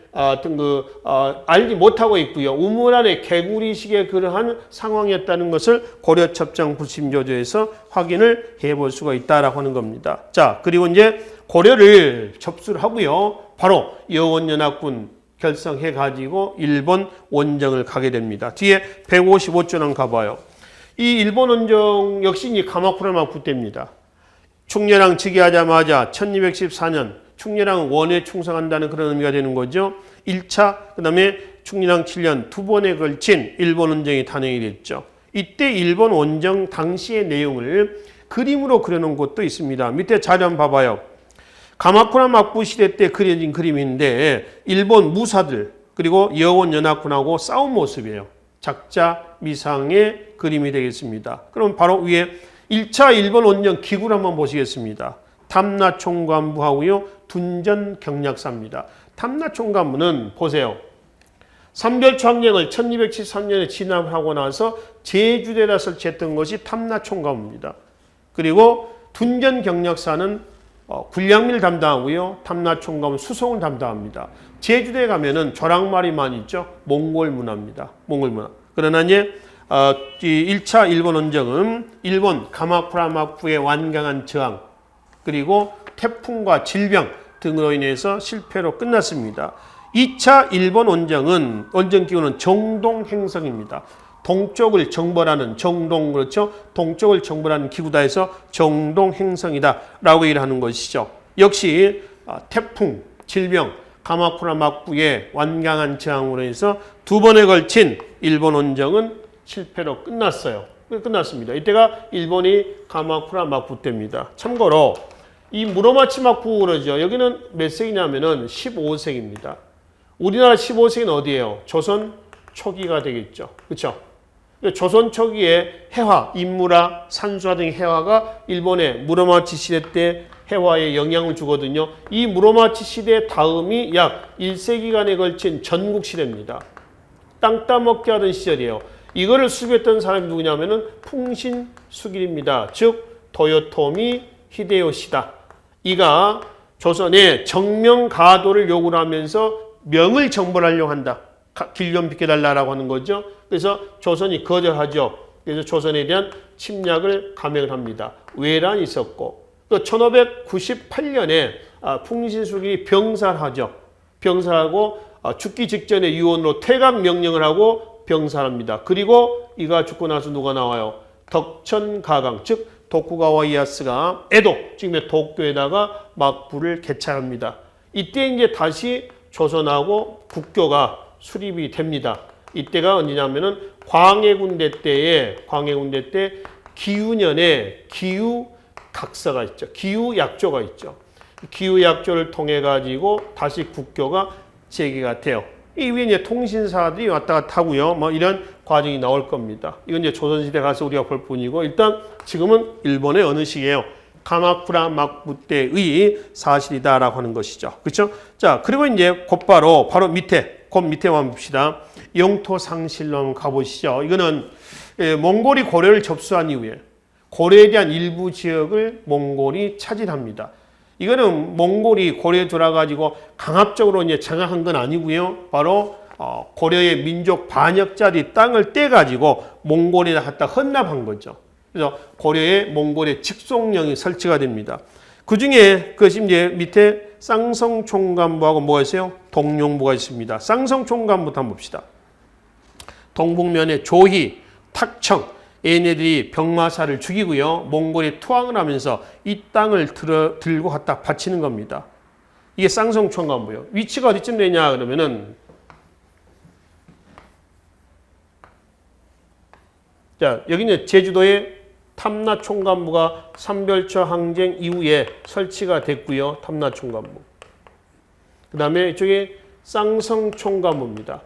알지 못하고 있고요. 우물안의 개구리식의 그러한 상황이었다는 것을 고려 첩장 불심조조에서 확인을 해볼 수가 있다라고 하는 겁니다. 자, 그리고 이제 고려를 접수를 하고요. 바로 여원연합군 결성해가지고 일본 원정을 가게 됩니다. 뒤에 155조는 가봐요. 이 일본 원정 역시 이 가마쿠라 막부 때입니다. 충렬왕 즉위하자마자 1214년 충렬왕은 원에 충성한다는 그런 의미가 되는 거죠. 1차, 그 다음에 충렬왕 7년 두 번에 걸친 일본 원정이 단행이 됐죠. 이때 일본 원정 당시의 내용을 그림으로 그려놓은 것도 있습니다. 밑에 자료 한번 봐봐요. 가마쿠라 막부 시대 때 그려진 그림인데 일본 무사들 그리고 여원연합군하고 싸운 모습이에요. 작자 미상의 그림이 되겠습니다. 그럼 바로 위에 1차 일본 원정 기구를 한번 보시겠습니다. 탐나 총관부하고요. 둔전 경략사입니다. 탐나 총관부는 보세요. 삼별초 항쟁을 1273년에 진압하고 나서 제주대에다 설치했던 것이 탐나 총관부입니다. 그리고 둔전 경략사는 군량미를 담당하고요. 탐나 총관부 수송을 담당합니다. 제주도에 가면은 조랑말이만 있죠. 몽골 문화입니다. 몽골 문화. 그러나 이제 1차 일본 원정은 일본 가마쿠라 막부의 완강한 저항 그리고 태풍과 질병 등으로 인해서 실패로 끝났습니다. 2차 일본 원정은 원정기구는 정동행성입니다. 동쪽을 정벌하는 정동 그렇죠. 동쪽을 정벌하는 기구다 해서 정동행성이다 라고 얘기를 하는 것이죠. 역시 태풍, 질병, 가마쿠라 막부의 완강한 저항으로 해서 두 번에 걸친 일본 원정은 실패로 끝났어요. 끝났습니다. 이때가 일본이 가마쿠라 막부 때입니다. 참고로 이 무로마치 막부 그러죠. 여기는 몇 세기냐면은 15세기입니다. 우리나라 15세기는 어디예요? 조선 초기가 되겠죠. 그렇죠? 조선 초기에 해화, 인무라, 산수화 등의 해화가 일본의 무로마치 시대 때 해화에 영향을 주거든요. 이 무로마치 시대 다음이 약 1세기간에 걸친 전국 시대입니다. 땅 따먹기 하던 시절이에요. 이거를 수비했던 사람이 누구냐면은 풍신수길입니다. 즉 도요토미 히데요시다. 이가 조선에 정명가도를 요구를 하면서 명을 정벌하려고 한다. 길 좀 비켜달라고 하는 거죠. 그래서 조선이 거절하죠. 그래서 조선에 대한 침략을 감행을 합니다. 외란이 있었고 또 1598년에 풍신수길이 병살하죠. 병살하고 죽기 직전에 유언으로 퇴각 명령을 하고 병살합니다. 그리고 이가 죽고 나서 누가 나와요? 덕천가강 즉 도쿠가와 이에야스가 에도 지금의 도쿄에다가 막부를 개창합니다. 이때 이제 다시 조선하고 국교가 수립이 됩니다. 이때가 언제냐면은 광해군대 때 기우년에 기우각서가 있죠. 기우약조가 있죠. 기우약조를 통해 가지고 다시 국교가 재개가 돼요. 이 위에 이제 통신사들이 왔다 갔다 하고요. 뭐 이런 과정이 나올 겁니다. 이건 이제 조선시대 가서 우리가 볼 뿐이고 일단 지금은 일본의 어느 시기예요? 가마쿠라 막부 때의 사실이다라고 하는 것이죠. 그렇죠? 자, 그리고 이제 곧바로 바로 곧 밑에만 봅시다. 영토상실로 한번 가보시죠. 이거는 몽골이 고려를 접수한 이후에 고려에 대한 일부 지역을 몽골이 차지합니다. 이거는 몽골이 고려에 들어가지고 강압적으로 이제 장악한 건 아니고요. 바로 고려의 민족 반역자들이 땅을 떼가지고 몽골에다 갖다 헌납한 거죠. 그래서 고려에 몽골의 직송령이 설치가 됩니다. 그 중에 그것이 이제 밑에 쌍성총관부하고 뭐가 있어요? 동룡부가 있습니다. 쌍성총관부터 한번 봅시다. 동북면에 조희, 탁청, 얘네들이 병마사를 죽이고요. 몽골이 투항을 하면서 이 땅을 들고 갖다 바치는 겁니다. 이게 쌍성총관부예요. 위치가 어디쯤 되냐 그러면은 자, 여기는 제주도에 탐라총관부가 삼별초 항쟁 이후에 설치가 됐고요. 탐라총관부. 그 다음에 이쪽에 쌍성총관부입니다.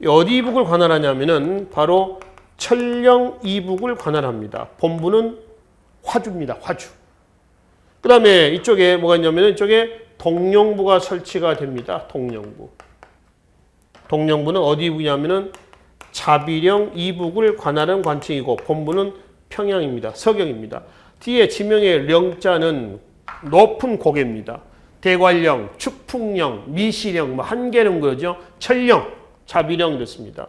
어디 이북을 관할하냐면은 바로 천령 이북을 관할합니다. 본부는 화주입니다. 화주. 그 다음에 이쪽에 뭐가 있냐면은 이쪽에 동룡부가 설치가 됩니다. 동룡부. 동룡부는 어디 이북이냐면은 자비령 이북을 관할하는 관청이고 본부는 평양입니다. 서경입니다. 뒤에 지명의 령자는 높은 고개입니다. 대관령, 축풍령, 미시령, 한계령 그러죠. 천령, 자비령 됐습니다.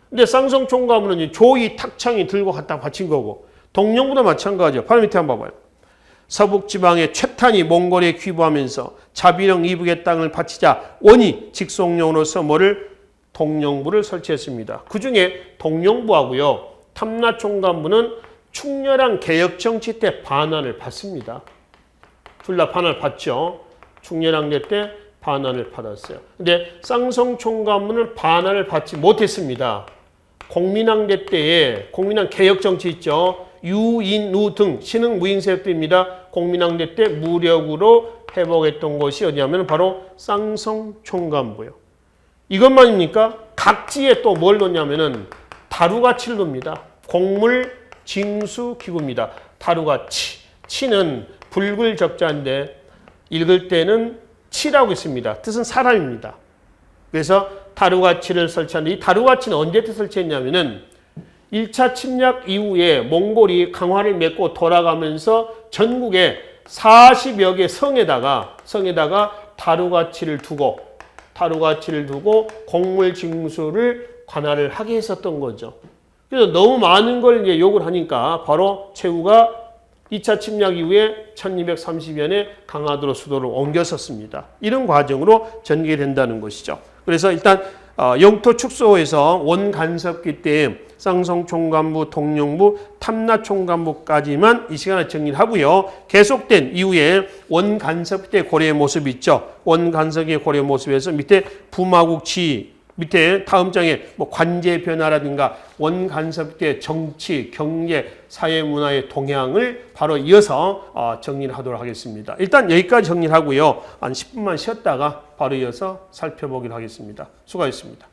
근데 쌍성총관부는 조이, 탁창이 들고 갖다 바친 거고 동룡부도 마찬가지죠. 바로 밑에 한번 봐봐요. 서북지방의 최탄이 몽골에 귀부하면서 자비령 이북의 땅을 바치자 원이 직송령으로서 뭐를 동룡부를 설치했습니다. 그 중에 동룡부하고요. 탐라총관부는 충렬한 개혁정치 때 반환을 받습니다. 둘 다 반환을 받죠. 충렬항대 때 반환을 받았어요. 근데 쌍성총관부는 반환을 받지 못했습니다. 공민항대 때에 공민항 개혁정치 있죠. 유인우 등 신흥 무인세력들입니다. 공민항대 때 무력으로 회복했던 것이 어디냐면 바로 쌍성총관부예요. 이것만입니까? 각지에 또 뭘 놓냐면은 다루가치를 놉니다. 곡물 징수 기구입니다. 다루가치. 치는 불글 적자인데 읽을 때는 치라고 있습니다. 뜻은 사람입니다. 그래서 다루가치를 설치하는데 이 다루가치는 언제부터 설치했냐면은 1차 침략 이후에 몽골이 강화를 맺고 돌아가면서 전국에 40여 개 성에다가 다루가치를 두고 곡물 징수를 관할을 하게 했었던 거죠. 그래서 너무 많은 걸 이제 요구를 하니까 바로 최후가 2차 침략 이후에 1230년에 강화도로 수도를 옮겼었습니다. 이런 과정으로 전개된다는 것이죠. 그래서 일단 영토 축소에서 원간섭기 때 쌍성총관부, 동룡부, 탐라총관부까지만 이 시간에 정리를 하고요. 계속된 이후에 원간섭 때 고려의 모습이 있죠. 원간섭의 고려의 모습에서 밑에 부마국치 밑에 다음 장에 뭐 관제 변화라든가 원간섭 때 정치, 경제, 사회 문화의 동향을 바로 이어서 정리를 하도록 하겠습니다. 일단 여기까지 정리를 하고요. 한 10분만 쉬었다가 바로 이어서 살펴보기로 하겠습니다. 수고하셨습니다.